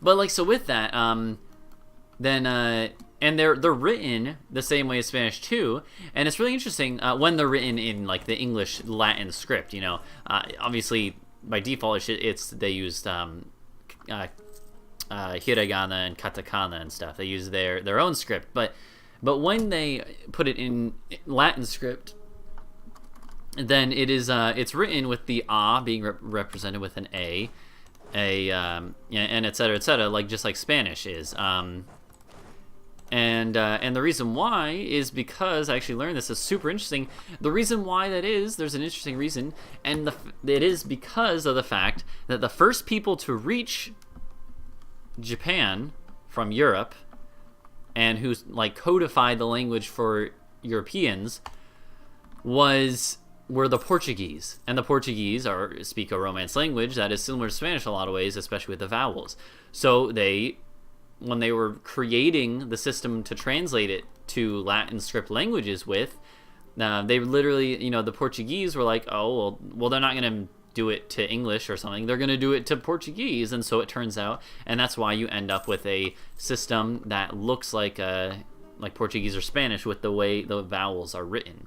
But like, so with that, then and they're written the same way as Spanish too, and it's really interesting when they're written in like the English Latin script. Obviously by default they used hiragana and katakana and stuff. They use their own script, but when they put it in Latin script, then it's written with the a being represented with an a, and et cetera, like just like Spanish is. And the reason why is because I actually learned this is super interesting. The reason why that is, there's an interesting reason, and it is because of the fact that the first people to reach Japan from Europe and who like codified the language for Europeans were the Portuguese. And the Portuguese speak a Romance language that is similar to Spanish in a lot of ways, especially with the vowels. So when they were creating the system to translate it to Latin script languages with, they literally, the Portuguese were like, oh, well, they're not going to do it to English or something. They're going to do it to Portuguese. And so it turns out, and that's why you end up with a system that looks like Portuguese or Spanish with the way the vowels are written.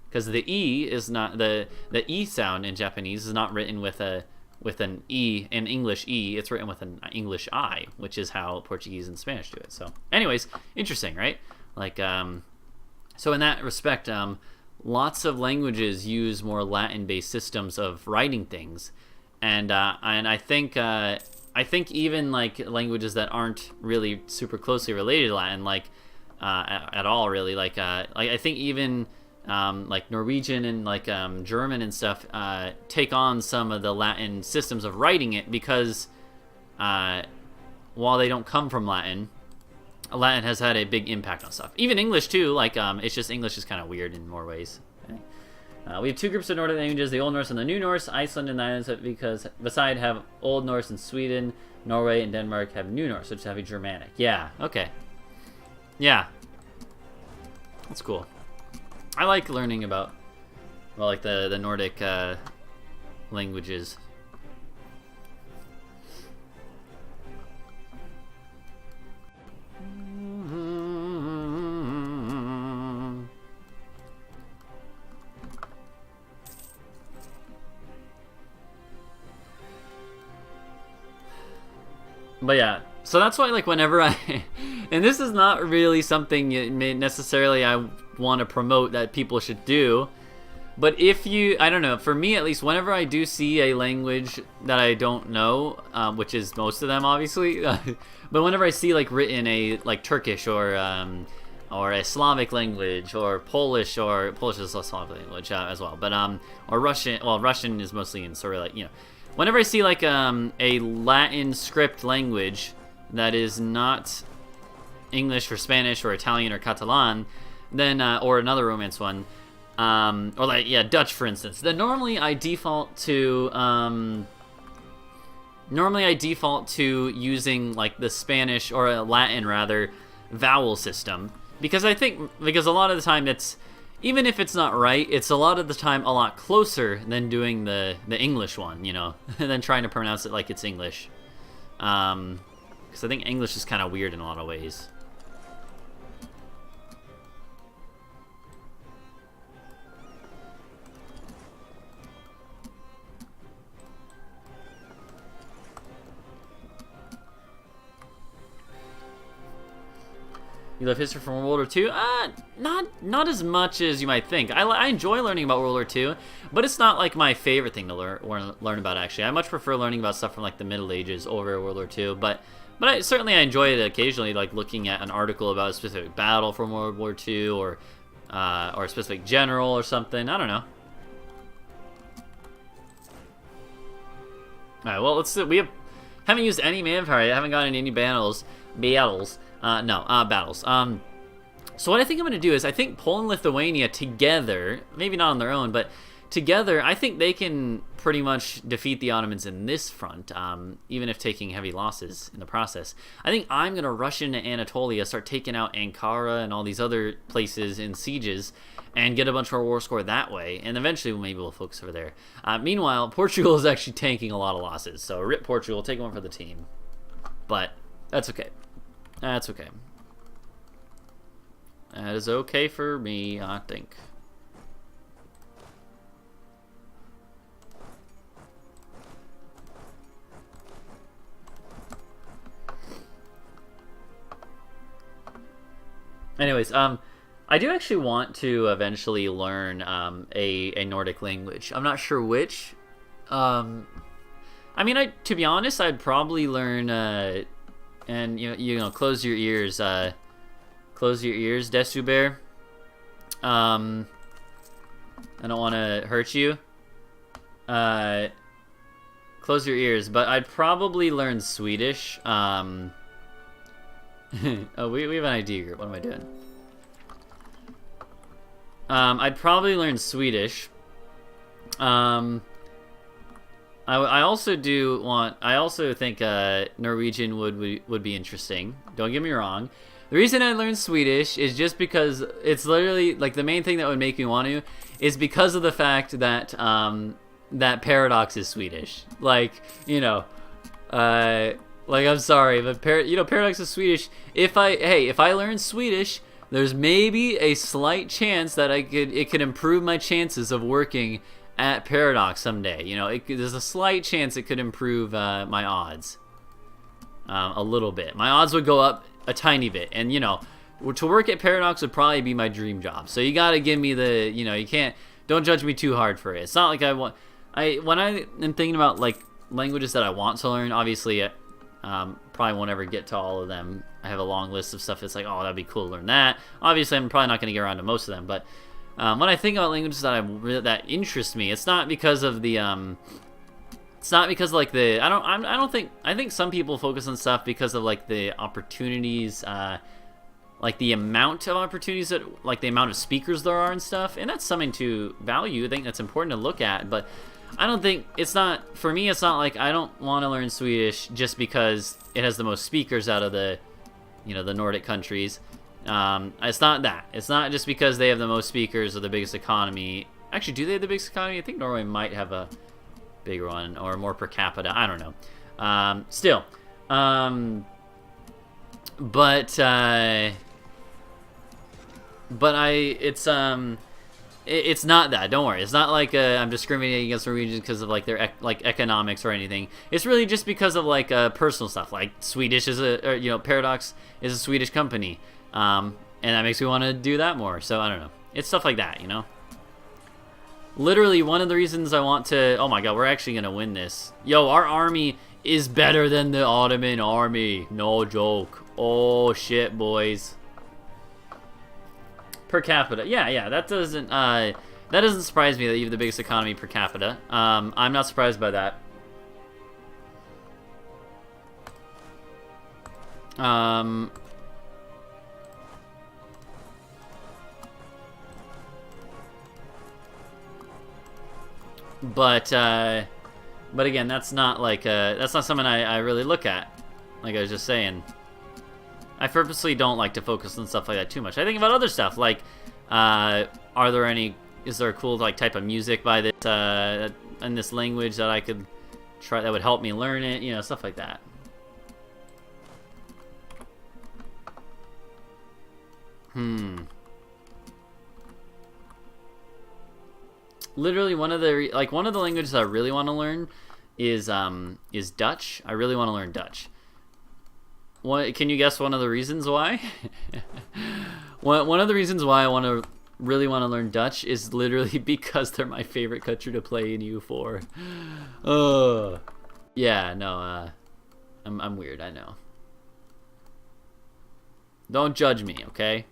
Because the E is not, the E sound in Japanese is not written with an E, an English E. It's written with an English I, which is how Portuguese and Spanish do it. So anyways, interesting, right? Like, so in that respect, lots of languages use more Latin-based systems of writing things. And I think even like languages that aren't really super closely related to Latin, like, at all really, like I think even, like Norwegian and like German and stuff take on some of the Latin systems of writing it because while they don't come from Latin has had a big impact on stuff. Even English too, like it's just English is kind of weird in more ways. Okay. We have two groups of Nordic languages, the Old Norse and the New Norse. Iceland and the islands because beside have Old Norse and Sweden, Norway and Denmark have New Norse, which have a Germanic. Yeah, okay. Yeah. That's cool. I like learning about, well, like the Nordic languages. But yeah, so that's why, like, whenever and this is not really something necessarily I want to promote that people should do, but if you, I don't know, for me at least, whenever I do see a language that I don't know, which is most of them obviously, but whenever I see like written like Turkish or a Slavic language or Polish is a Slavic language as well, but or Russian, well, Russian is mostly in sort of like, whenever I see like a Latin script language that is not English or Spanish or Italian or Catalan, then or another Romance one, or like Dutch for instance, then normally I default to using like the Spanish or a Latin rather vowel system, because a lot of the time it's, even if it's not right, it's a lot of the time a lot closer than doing the English one, and then trying to pronounce it like it's English. Because I think English is kind of weird in a lot of ways. You love history from World War II? Not as much as you might think. I enjoy learning about World War II, but it's not like my favorite thing to learn about, actually. I much prefer learning about stuff from like the Middle Ages over World War II, but I enjoy it occasionally, like looking at an article about a specific battle from World War II or a specific general or something. I don't know. Alright, well, let's see. Haven't used any manpower. I haven't gotten any battles. Battles. So what I think I'm going to do is, I think Poland and Lithuania together, maybe not on their own, but together, I think they can pretty much defeat the Ottomans in this front, even if taking heavy losses in the process. I think I'm going to rush into Anatolia, start taking out Ankara and all these other places in sieges, and get a bunch more war score that way, and eventually maybe we'll focus over there. Meanwhile, Portugal is actually tanking a lot of losses, so rip Portugal, take one for the team. But That's okay. That's okay. That is okay for me, I think. Anyways, I do actually want to eventually learn a Nordic language. I'm not sure which. I mean, to be honest, I'd probably learn and close your ears. Close your ears, Desuber. I don't want to hurt you. Close your ears, but I'd probably learn Swedish. Oh, we have an ID group. What am I doing? I'd probably learn Swedish. I also think Norwegian would be interesting. Don't get me wrong. The reason I learned Swedish is just because it's literally like the main thing that would make me want to is because of the fact that that Paradox is Swedish. Like, like, I'm sorry, but Paradox is Swedish. If I learn Swedish, there's maybe a slight chance that it could improve my chances of working at Paradox someday. There's a slight chance it could improve my odds a little bit. My odds would go up a tiny bit, and to work at Paradox would probably be my dream job. So you gotta give me don't judge me too hard for it. It's not like when I am thinking about like languages that I want to learn, obviously probably won't ever get to all of them. I have a long list of stuff that's like, oh, that'd be cool to learn that. Obviously, I'm probably not going to get around to most of them, but when I think about languages that interest me, it's not because of the it's not because like the I think some people focus on stuff because of like the opportunities, like the amount of opportunities that like the amount of speakers there are and stuff, and that's something to value. I think that's important to look at, but I don't think it's not for me. It's not like I don't want to learn Swedish just because it has the most speakers out of the the Nordic countries. It's not that. It's not just because they have the most speakers or the biggest economy. Actually, do they have the biggest economy? I think Norway might have a bigger one or more per capita. I don't know. Still, it's not that. Don't worry. It's not like I'm discriminating against Norwegians because of like their economics or anything. It's really just because of like personal stuff. Like Swedish is Paradox is a Swedish company, and that makes me want to do that more. So I don't know. It's stuff like that, Literally, one of the reasons I want to... Oh my god, we're actually going to win this. Yo, our army is better than the Ottoman army. No joke. Oh, shit, boys. Per capita. Yeah, that doesn't surprise me that you have the biggest economy per capita. I'm not surprised by that. But again, that's not like that's not something I really look at. Like I was just saying, I purposely don't like to focus on stuff like that too much. I think about other stuff like, is there a cool like type of music by this in this language that I could try that would help me learn it, stuff like that. Literally, one of the languages I really want to learn is Dutch. I really want to learn Dutch. Can you guess one of the reasons why? One of the reasons why I really want to learn Dutch is literally because they're my favorite country to play in EU4. Yeah, no, I'm weird, I know. Don't judge me, okay?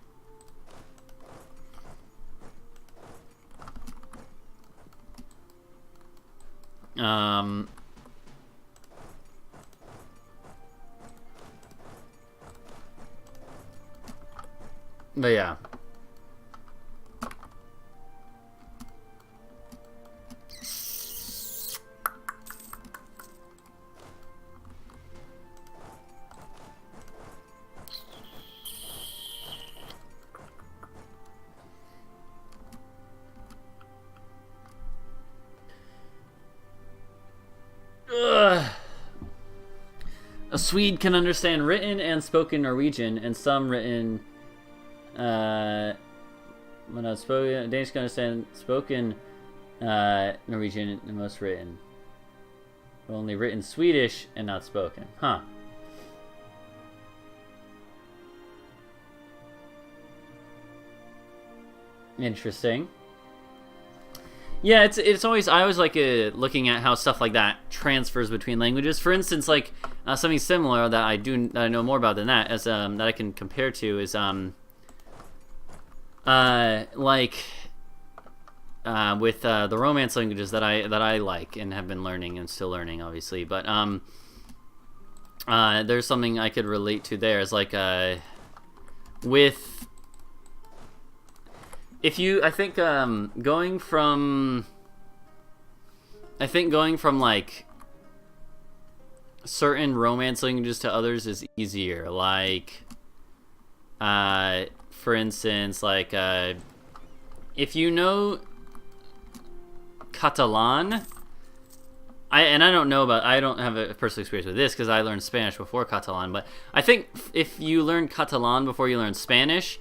But yeah. A Swede can understand written and spoken Norwegian, and some written, when not spoken, Danish can understand spoken Norwegian and most written. Only written Swedish and not spoken. Huh. Interesting. Yeah, it's always, I always like looking at how stuff like that transfers between languages. For instance, like something similar that I know more about than that, as that I can compare to is with the Romance languages that I like and have been learning and still learning, obviously. But there's something I could relate to there. Is like with. If you, I think going from like certain Romance languages to others is easier. Like, for instance, like if you know Catalan, I don't have a personal experience with this because I learned Spanish before Catalan. But I think if you learn Catalan before you learn Spanish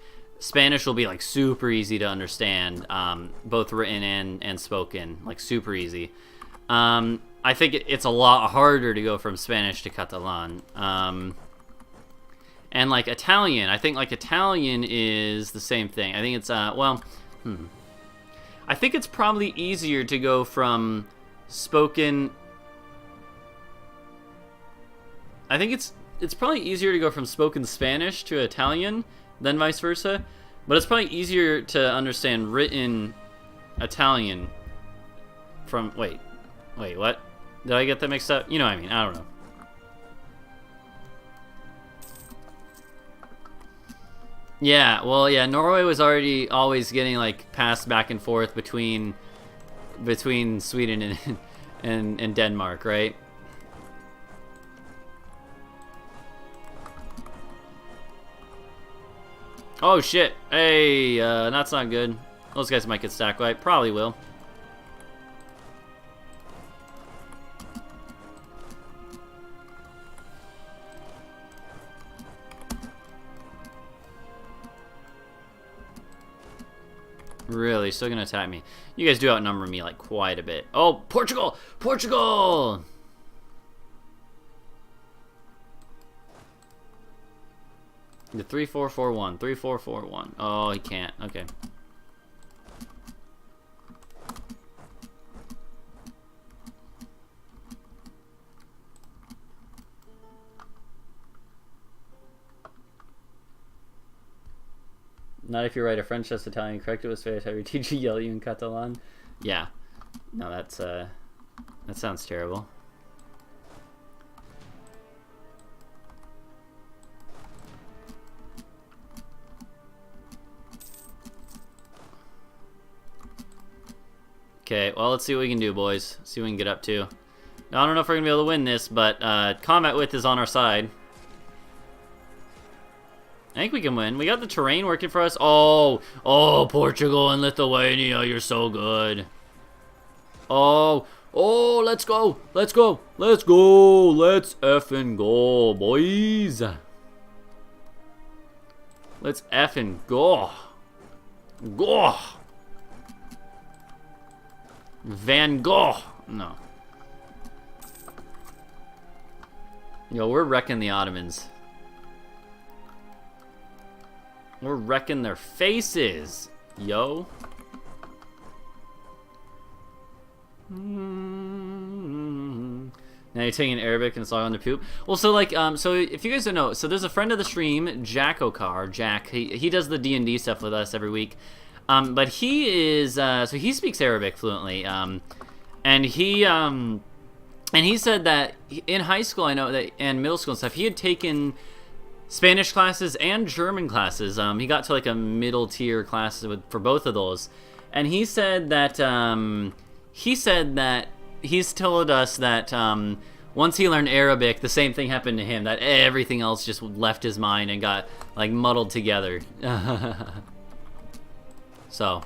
will be like super easy to understand, both written and spoken, like super easy. I think it's a lot harder to go from Spanish to Catalan. And like Italian, I think like Italian is the same thing. I think it's I think it's probably easier to go from spoken. I think it's probably easier to go from spoken Spanish to Italian than vice versa, but it's probably easier to understand written Italian from wait, what? Did I get that mixed up? You know what I mean? I don't know. Yeah, well, yeah, Norway was already always getting like passed back and forth between Sweden and Denmark, right? Oh shit! Hey, that's not good. Those guys might get stack wipe. Probably will. Really? Still gonna attack me? You guys do outnumber me like quite a bit. Oh, Portugal! Portugal! The 3-4-4-1. 3-4-4-1. Oh, he can't. Okay. Not if you write a French test Italian. Correct it was fair to have your teacher yell at you in Catalan. Yeah. No, that sounds terrible. Okay, well, let's see what we can do, boys. See what we can get up to. Now, I don't know if we're going to be able to win this, but combat width is on our side. I think we can win. We got the terrain working for us. Oh, Portugal and Lithuania, you're so good. Oh, let's go. Let's go. Let's go. Let's effing go, boys. Let's effing go. Go. Van Gogh. No. Yo, we're wrecking the Ottomans. We're wrecking their faces. Yo. Now you're taking Arabic and it's all on the poop. Well, so like, so if you guys don't know, so there's a friend of the stream, Jack Okar. Jack, he does the D&D stuff with us every week. But he is, so he speaks Arabic fluently, and he said that in high school, I know that, and middle school and stuff, he had taken Spanish classes and German classes. He got to like a middle tier class for both of those, and he said that he's told us that once he learned Arabic, the same thing happened to him, that everything else just left his mind and got like muddled together. So,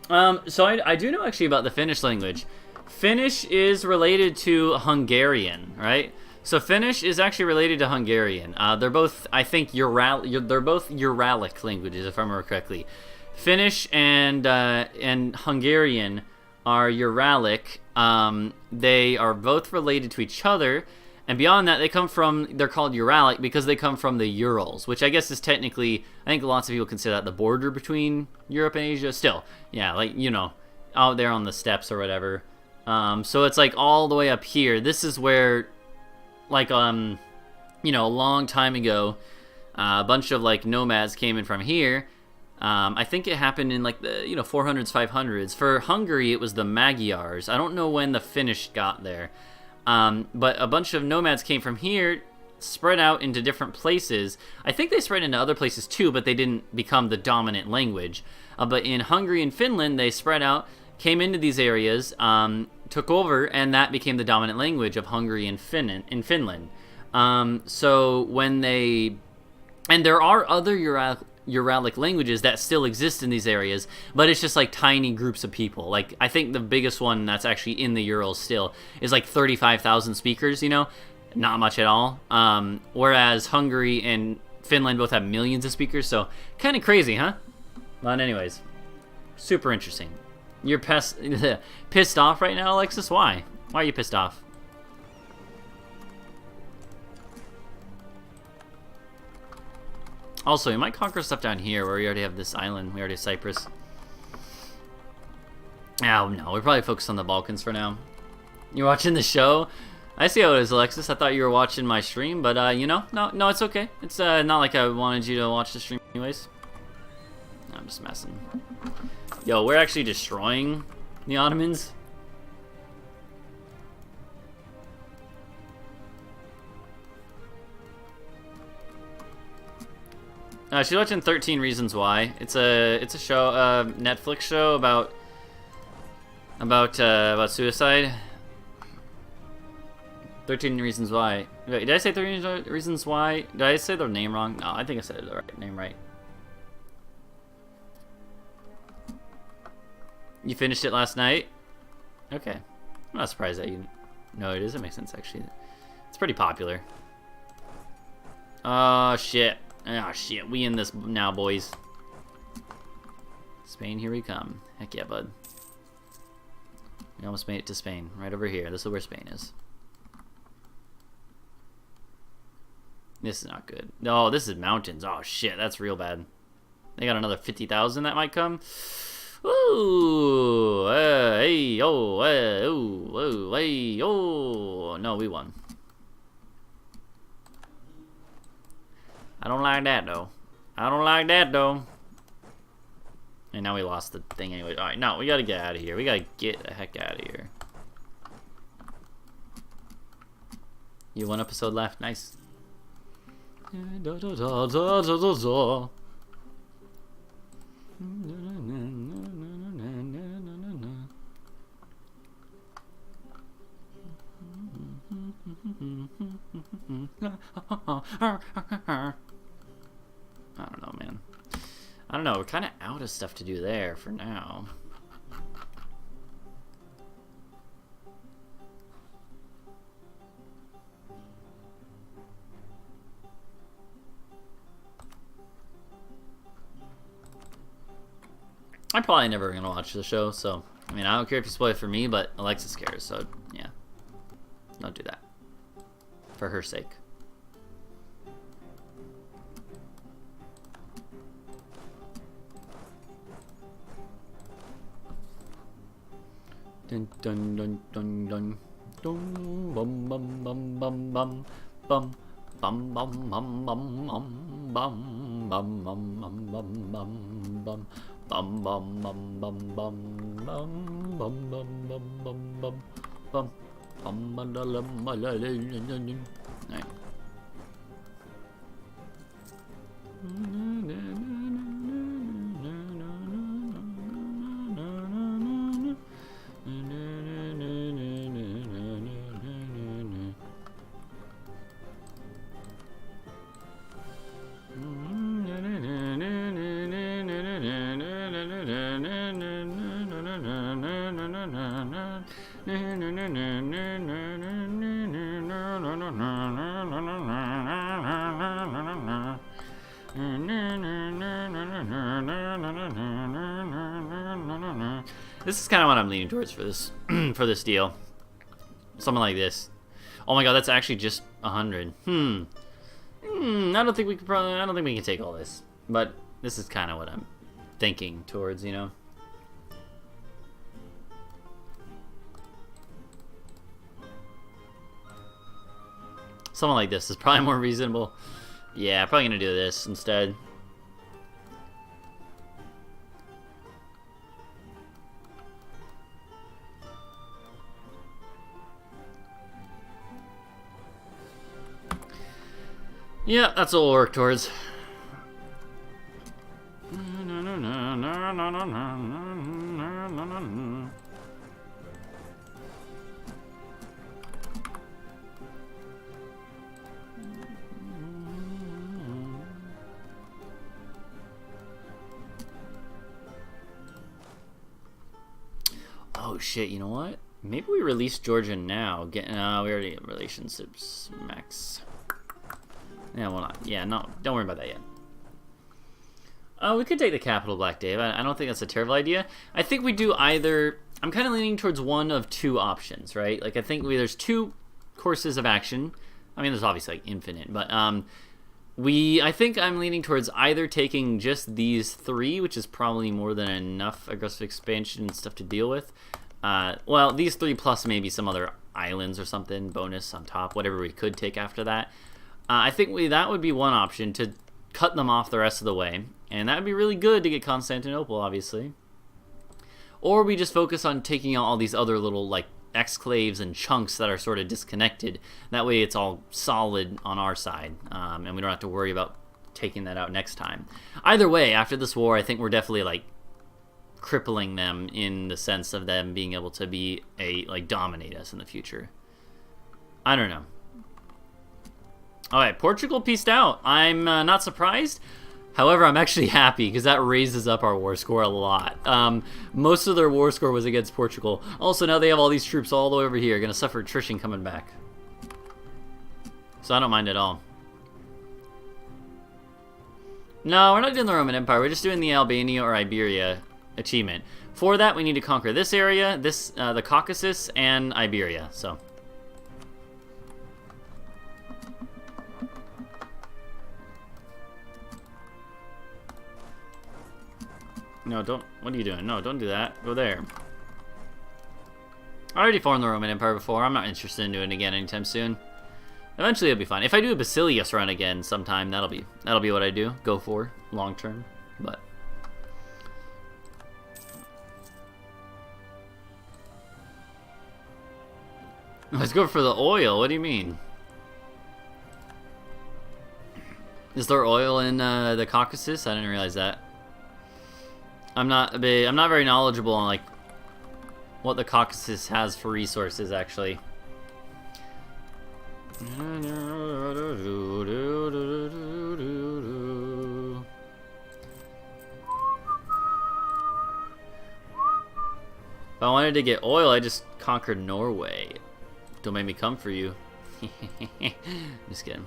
so I do know actually about the Finnish language, Finnish is related to Hungarian, right? So Finnish is actually related to Hungarian. They're both, I think, they're both Uralic languages, if I remember correctly. Finnish and Hungarian are Uralic. They are both related to each other, and beyond that, they're called Uralic because they come from the Urals, which I guess is technically, I think lots of people consider that the border between Europe and Asia. Still, yeah, like, you know, out there on the steppes or whatever. So it's like all the way up here. This is where, like, you know, a long time ago, a bunch of like nomads came in from here. I think it happened in like the 400s, 500s. For Hungary, it was the Magyars. I don't know when the Finnish got there, but a bunch of nomads came from here, spread out into different places. I think they spread into other places too, but they didn't become the dominant language. But in Hungary and Finland, they spread out, came into these areas, took over, and that became the dominant language of Hungary and Finland. So when and there are other Uralic languages that still exist in these areas, but it's just like tiny groups of people. Like, I think the biggest one that's actually in the Urals still is like 35,000 speakers, you know? Not much at all. Whereas Hungary and Finland both have millions of speakers, so kind of crazy, huh? But anyways, super interesting. You're pissed off right now, Alexis? Why? Why are you pissed off? Also, you might conquer stuff down here where we already have this island. We already have Cyprus. Oh, no. We're probably focused on the Balkans for now. You're watching the show? I see how it is, Alexis. I thought you were watching my stream, but, you know, no, it's okay. It's not like I wanted you to watch the stream anyways. I'm just messing. Yo, we're actually destroying the Ottomans. She's watching 13 Reasons Why. It's a show, Netflix show about suicide. 13 Reasons Why. Wait, did I say 13 Reasons Why? Did I say their name wrong? No, I think I said the name right. You finished it last night? Okay. I'm not surprised that you know it is. It makes sense, actually. It's pretty popular. Oh, shit. Oh, shit. We in this now, boys. Spain, here we come. Heck yeah, bud. We almost made it to Spain. Right over here. This is where Spain is. This is not good. No, this is mountains. Oh, shit. That's real bad. They got another 50,000 that might come. Ooh, hey, oh, hey, oh. No, we won. I don't like that, though. I don't like that, though. And now we lost the thing anyway. Alright, no, we gotta get out of here. We gotta get the heck out of here. You one episode left. Nice. I don't know, man. I don't know. We're kind of out of stuff to do there for now. I'm probably never gonna watch the show, so I mean, I don't care if you spoil it for me, but Alexis cares, so yeah, don't do that for her sake. Dun dun dun dun dun dun bum bum bum bum bum bum bum bum bum bum bum bum bum bum bum bum bum bum. Bum bum bum bum bum bum bum bum bum bum bum bum. Right. This is kind of what I'm leaning towards for this for this deal. Something like this. Oh my god, that's actually just 100. I don't think we could probably. I don't think we can take all this. But this is kind of what I'm thinking towards, you know. Something like this is probably more reasonable. Yeah, probably gonna do this instead. Yeah, that's what we'll work towards. Oh shit, you know what? Maybe we release Georgia now. We already have relationships max. Yeah, well, not. Yeah, no, don't worry about that yet. We could take the capital, Black Dave. I don't think that's a terrible idea. I think we do either. I'm kind of leaning towards one of two options, right? Like, I think there's two courses of action. I mean, there's obviously like infinite, but I think I'm leaning towards either taking just these three, which is probably more than enough aggressive expansion and stuff to deal with. Well, these three plus maybe some other islands or something, bonus on top, whatever we could take after that. I think that would be one option, to cut them off the rest of the way. And that would be really good to get Constantinople, obviously. Or we just focus on taking out all these other little, like, exclaves and chunks that are sort of disconnected. That way it's all solid on our side, and we don't have to worry about taking that out next time. Either way, after this war, I think we're definitely, like, crippling them in the sense of them being able to be dominate us in the future. I don't know. Alright, Portugal peaced out. I'm not surprised. However, I'm actually happy because that raises up our war score a lot. Most of their war score was against Portugal. Also, now they have all these troops all the way over here. Going to suffer attrition coming back. So I don't mind at all. No, we're not doing the Roman Empire. We're just doing the Albania or Iberia achievement. For that, we need to conquer this area, the Caucasus, and Iberia. So... No, don't. What are you doing? No, don't do that. Go there. I already formed the Roman Empire before. I'm not interested in doing it again anytime soon. Eventually it'll be fine. If I do a Basilius run again sometime, that'll be what I do. Go for long term. But let's go for the oil. What do you mean? Is there oil in the Caucasus? I didn't realize that. I'm not very knowledgeable on like what the Caucasus has for resources actually. If I wanted to get oil, I just conquered Norway. Don't make me come for you. Just kidding.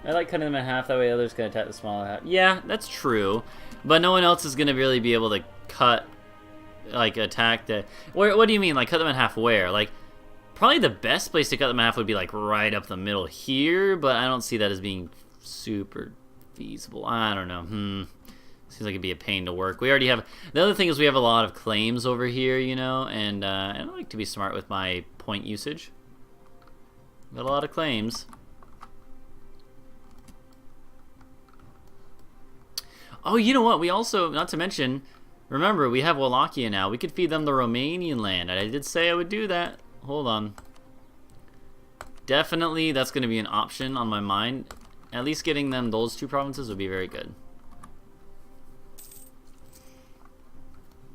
I like cutting them in half, that way others can attack the smaller half. Yeah, that's true. But no one else is going to really be able to cut, like, attack the... What do you mean, like, cut them in half where? Like, probably the best place to cut them in half would be, like, right up the middle here, but I don't see that as being super feasible. I don't know. Seems like it'd be a pain to work. We already have... The other thing is we have a lot of claims over here, you know, and I like to be smart with my point usage. Got a lot of claims. Oh, you know what? We also, not to mention, remember, we have Wallachia now. We could feed them the Romanian land. And I did say I would do that. Hold on. Definitely, that's going to be an option on my mind. At least getting them those two provinces would be very good.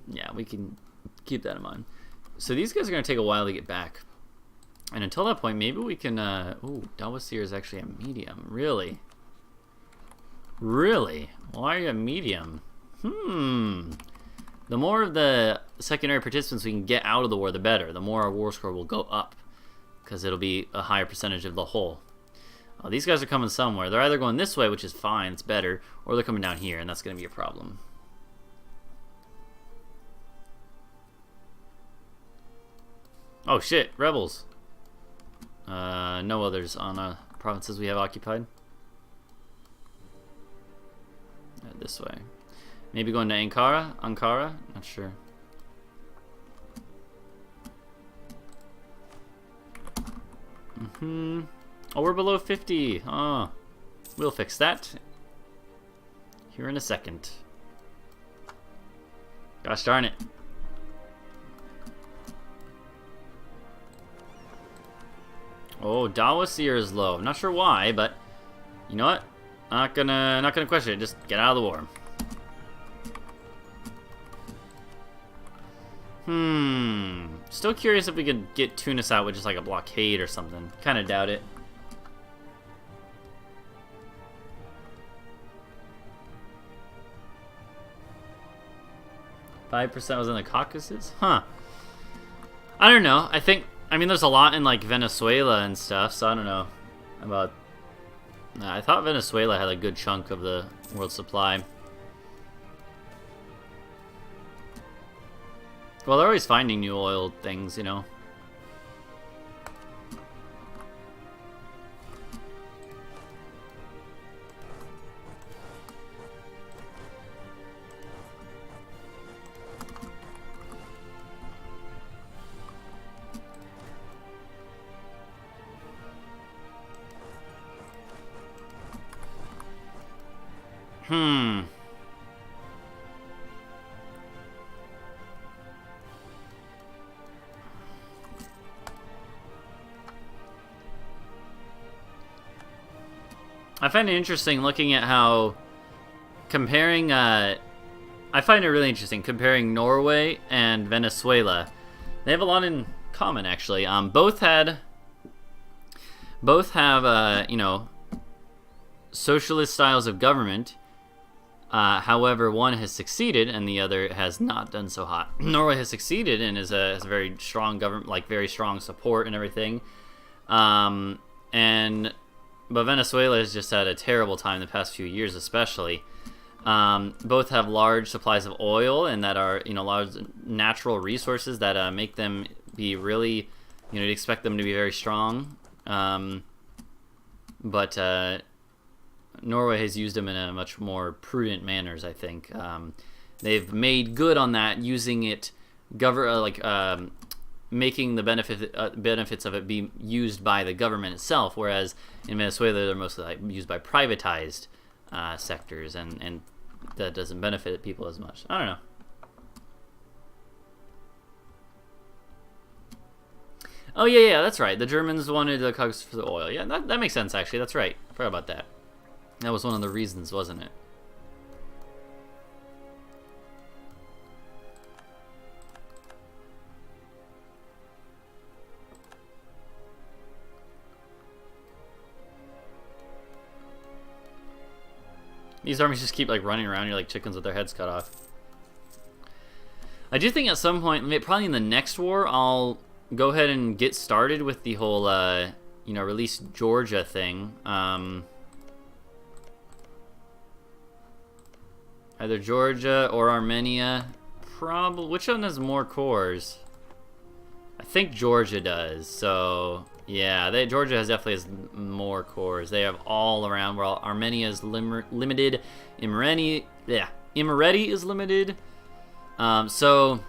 Yeah, we can keep that in mind. So these guys are going to take a while to get back. And until that point, maybe we can... Ooh, Dalwasir is actually a medium. Really? Really? Why are you at medium? The more of the secondary participants we can get out of the war, the better. The more our war score will go up, because it'll be a higher percentage of the whole. Oh, these guys are coming somewhere. They're either going this way, which is fine, it's better, or they're coming down here, and that's going to be a problem. Oh shit, rebels. No others on provinces we have occupied. This way. Maybe going to Ankara? Ankara? Not sure. Oh, we're below 50. Oh, we'll fix that here in a second. Gosh darn it. Oh, Dawasir is low. I'm not sure why, but you know what? Not gonna question it. Just get out of the war. Still curious if we could get Tunis out with just like a blockade or something. Kind of doubt it. %5 was in the Caucasus? Huh. I don't know. I mean, there's a lot in like Venezuela and stuff, so I don't know about. I thought Venezuela had a good chunk of the world supply. Well, they're always finding new oil things, you know. I find it interesting looking at how comparing, I find it really interesting comparing Norway and Venezuela. They have a lot in common, actually. Both have, you know, socialist styles of government. However, one has succeeded and the other has not done so hot. Norway has succeeded and has a very strong government, like very strong support and everything. But Venezuela has just had a terrible time the past few years, especially. Both have large supplies of oil and that are, you know, large natural resources that make them be really, you know, you'd expect them to be very strong. But Norway has used them in a much more prudent manners, I think. They've made good on that, using it, making the benefits of it be used by the government itself, whereas in Venezuela they're mostly like used by privatized sectors, and that doesn't benefit people as much. I don't know. Oh yeah, that's right. The Germans wanted the Caucasus for the oil. Yeah, that makes sense actually. That's right. I forgot about that. That was one of the reasons, wasn't it? These armies just keep like running around. You're like chickens with their heads cut off. I do think at some point, probably in the next war, I'll go ahead and get started with the whole, you know, release Georgia thing. Either Georgia or Armenia. Probably. Which one has more cores? I think Georgia does. So yeah, Georgia definitely has more cores. They have all around. While Armenia is limited. Imereti is limited. So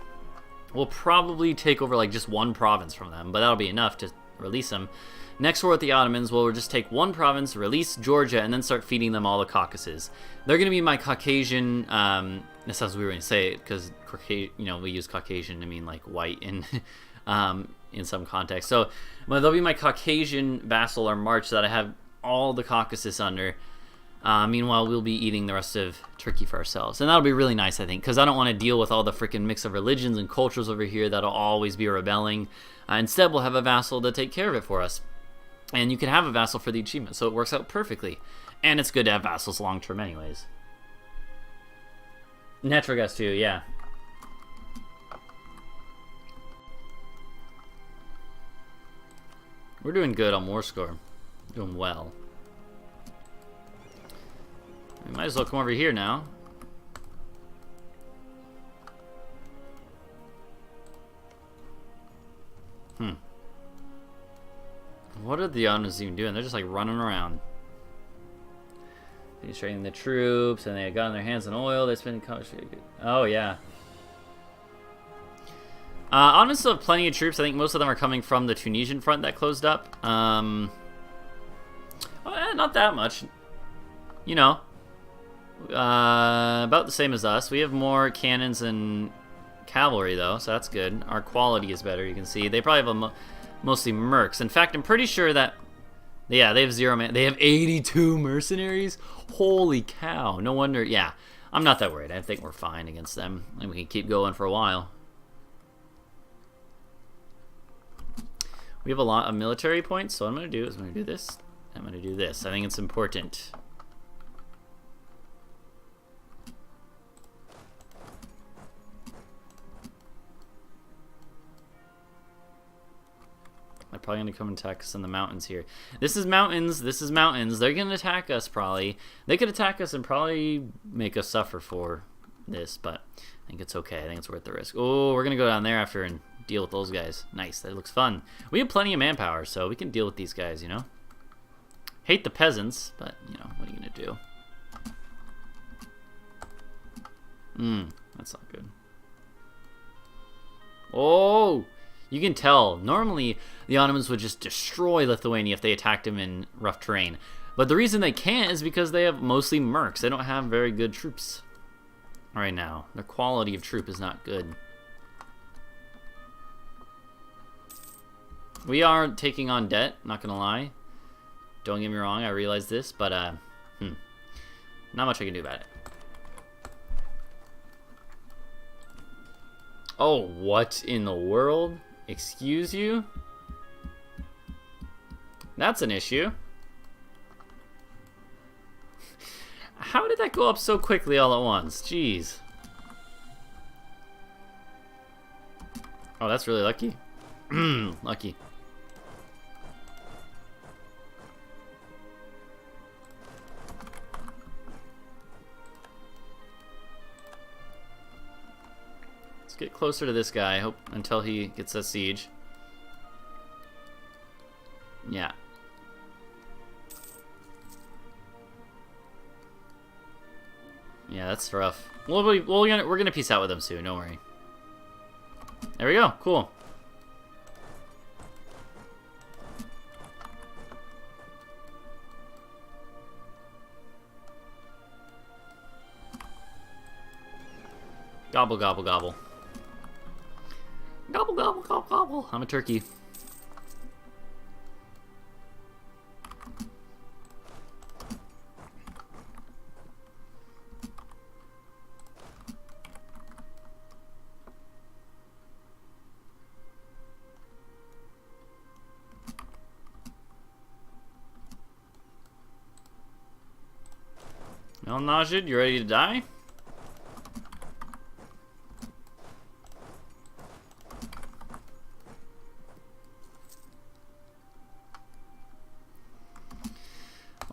we'll probably take over like just one province from them, but that'll be enough to release them. Next war with the Ottomans, we'll just take one province, release Georgia, and then start feeding them all the Caucasus. They're going to be my Caucasian. This sounds weird when you say it, because you know, we use Caucasian to mean like white in some context. So, well, they'll be my Caucasian vassal or march that I have all the Caucasus under. Meanwhile, we'll be eating the rest of Turkey for ourselves. And that'll be really nice, I think, because I don't want to deal with all the freaking mix of religions and cultures over here that'll always be rebelling. Instead, we'll have a vassal to take care of it for us. And you can have a vassal for the achievement, so it works out perfectly. And it's good to have vassals long-term anyways. Natural gas too, yeah. We're doing good on war score. Doing well. We might as well come over here now. What are the Ottomans even doing? They're just like running around. They're training the troops, and they got in their hands on oil. They spend. Oh yeah. Ottomans still have plenty of troops. I think most of them are coming from the Tunisian front that closed up. Not that much. You know, about the same as us. We have more cannons and cavalry though, so that's good. Our quality is better. You can see they probably have mostly mercs. In fact, I'm pretty sure that, yeah, they have 0 man. They have 82 mercenaries. Holy cow! No wonder. Yeah, I'm not that worried. I think we're fine against them, and we can keep going for a while. We have a lot of military points, so what I'm going to do is I'm going to do this. I'm going to do this. I think it's important. They're probably going to come and attack us in the mountains here. This is mountains. This is mountains. They're going to attack us probably. They could attack us and probably make us suffer for this, but I think it's okay. I think it's worth the risk. Oh, we're going to go down there after and deal with those guys. Nice. That looks fun. We have plenty of manpower, so we can deal with these guys, you know? Hate the peasants, but, you know, what are you going to do? That's not good. Oh! You can tell, normally the Ottomans would just destroy Lithuania if they attacked them in rough terrain. But the reason they can't is because they have mostly mercs. They don't have very good troops right now. Their quality of troop is not good. We are taking on debt, not gonna lie. Don't get me wrong, I realize this, but not much I can do about it. Oh, what in the world? Excuse you? That's an issue. How did that go up so quickly all at once? Jeez. Oh, that's really lucky. Lucky. Get closer to this guy, hope until he gets a siege. Yeah. Yeah, that's rough. We're gonna peace out with them soon. Don't worry. There we go. Cool. Gobble, gobble, gobble. Gobble, gobble, gobble, gobble. I'm a turkey. Well, Najid, you ready to die?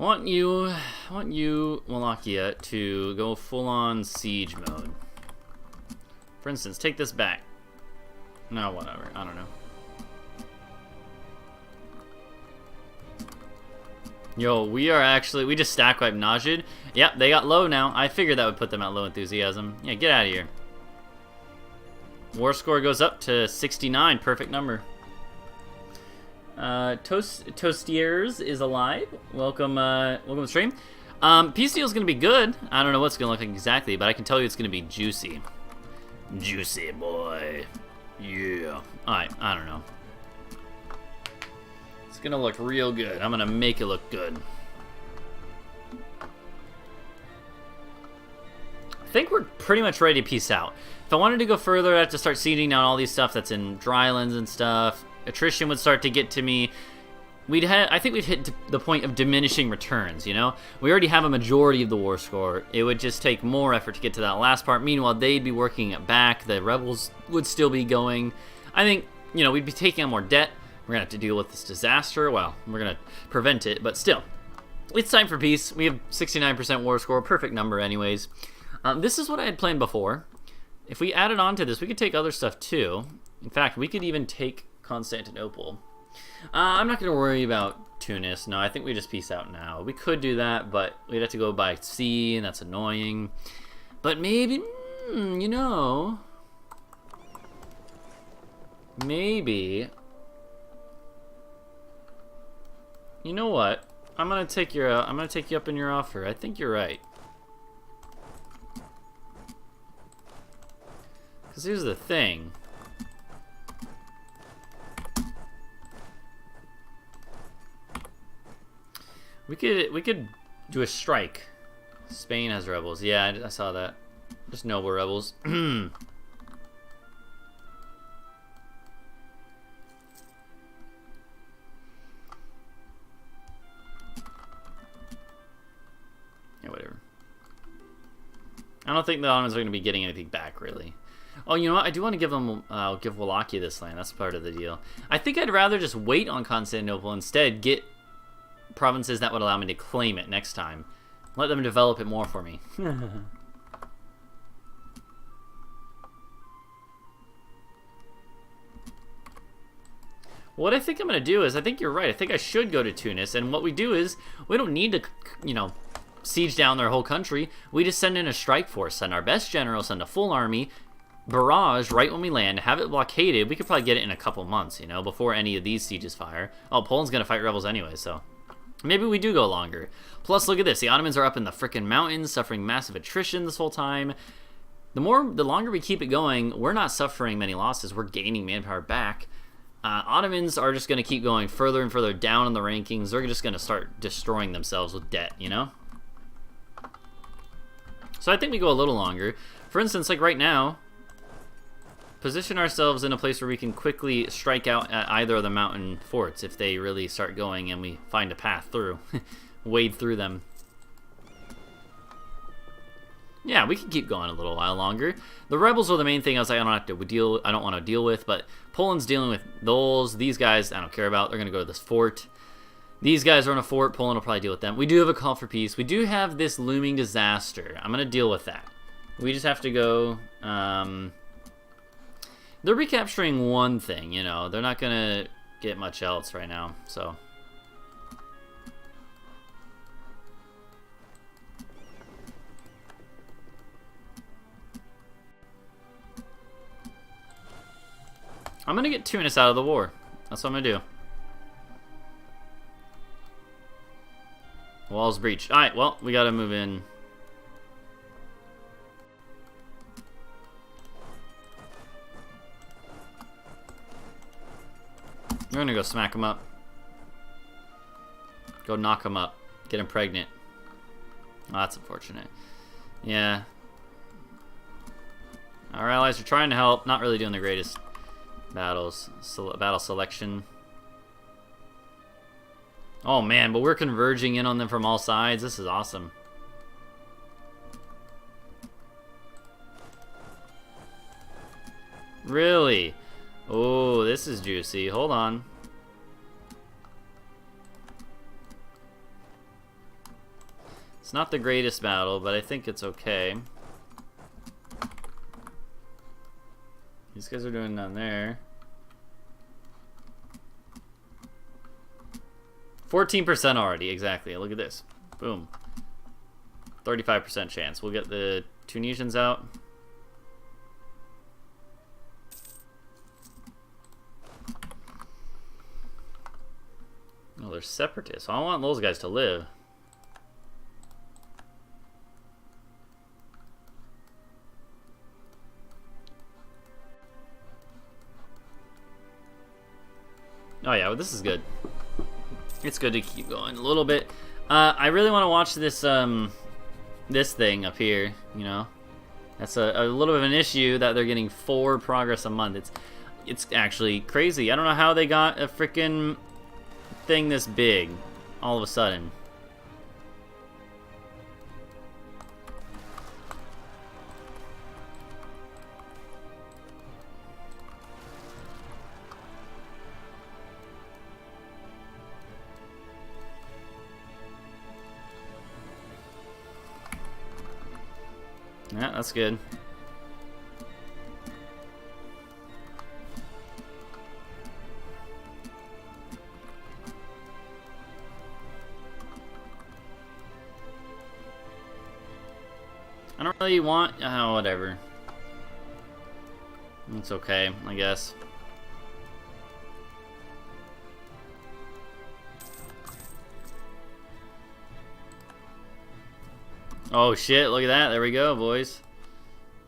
I want you, Wallachia, to go full-on siege mode. For instance, take this back. No, whatever. I don't know. Yo, we just stack wiped Najid. Yep, they got low now. I figured that would put them at low enthusiasm. Yeah, get out of here. War score goes up to 69. Perfect number. Toastiers is alive. Welcome to the stream. Peace deal is gonna be good. I don't know what's gonna look like exactly, but I can tell you it's gonna be juicy. Juicy boy. Yeah. Alright, I don't know. It's gonna look real good. I'm gonna make it look good. I think we're pretty much ready to peace out. If I wanted to go further, I'd have to start seeding down all these stuff that's in drylands and stuff. Attrition would start to get to me. I think we've hit the point of diminishing returns, you know? We already have a majority of the war score. It would just take more effort to get to that last part. Meanwhile, they'd be working it back. The rebels would still be going. I think, you know, we'd be taking on more debt. We're going to have to deal with this disaster. Well, we're going to prevent it, but still. It's time for peace. We have 69% war score. Perfect number anyways. This is what I had planned before. If we added on to this, we could take other stuff too. In fact, we could even take Constantinople. I'm not going to worry about Tunis. No, I think we just peace out now. We could do that, but we'd have to go by sea, and that's annoying. But maybe, you know, maybe, you know what? I'm gonna take you up in your offer. I think you're right. Because here's the thing. We could do a strike. Spain has rebels. Yeah, I saw that. Just noble rebels. Yeah, whatever. I don't think the Ottomans are going to be getting anything back, really. Oh, you know what? I do want to give them, give Wallachia this land. That's part of the deal. I think I'd rather just wait on Constantinople instead. Get provinces that would allow me to claim it next time. Let them develop it more for me. What I think I'm going to do is, I think you're right. I think I should go to Tunis. And what we do is, we don't need to, you know, siege down their whole country. We just send in a strike force, send our best general, send a full army, barrage right when we land, have it blockaded. We could probably get it in a couple months, you know, before any of these sieges fire. Oh, Poland's going to fight rebels anyway, so maybe we do go longer. Plus, look at this. The Ottomans are up in the frickin' mountains, suffering massive attrition this whole time. The longer we keep it going, we're not suffering many losses. We're gaining manpower back. Ottomans are just going to keep going further and further down in the rankings. They're just going to start destroying themselves with debt, you know? So I think we go a little longer. For instance, like right now, position ourselves in a place where we can quickly strike out at either of the mountain forts if they really start going and we find a path through. Wade through them. Yeah, we can keep going a little while longer. The rebels are the main thing I was like, I don't want to deal with, but Poland's dealing with those. These guys I don't care about. They're going to go to this fort. These guys are in a fort. Poland will probably deal with them. We do have a call for peace. We do have this looming disaster. I'm going to deal with that. We just have to go. They're recapturing one thing, you know. They're not going to get much else right now, so. I'm going to get Tunis out of the war. That's what I'm going to do. Walls breached. Alright, well, we got to move in. We're going to go smack him up. Go knock him up. Get him pregnant. Oh, that's unfortunate. Yeah. Our allies are trying to help. Not really doing the greatest battles. Battle selection. Oh man, but we're converging in on them from all sides. This is awesome. Really? Oh, this is juicy. Hold on. It's not the greatest battle, but I think it's okay. These guys are doing down there. 14% already, exactly. Look at this. Boom. 35% chance. We'll get the Tunisians out. Oh, they're separatists. I want those guys to live. Oh yeah, well, this is good. It's good to keep going a little bit. I really want to watch this this thing up here, you know. That's a little bit of an issue that they're getting 4 progress a month. It's actually crazy. I don't know how they got a freaking thing this big all of a sudden? Yeah, that's good. I don't really want... Oh, whatever. It's okay, I guess. Oh shit, look at that. There we go, boys.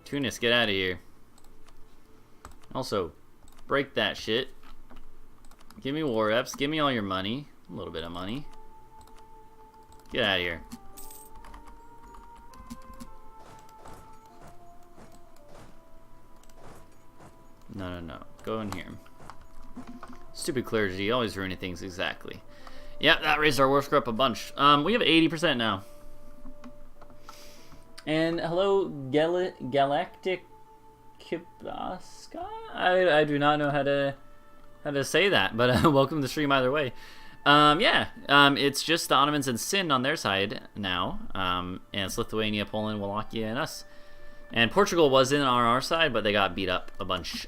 Tunis, get out of here. Also, break that shit. Give me war reps. Give me all your money. A little bit of money. Get out of here. No. Go in here. Stupid clergy, always ruining things exactly. Yeah, that raised our war score up a bunch. We have 80% now. And hello, Galactic Kibaska? I do not know how to say that, but welcome to the stream either way. It's just the Ottomans and Sin on their side now. And it's Lithuania, Poland, Wallachia, and us. And Portugal was in on our side, but they got beat up a bunch.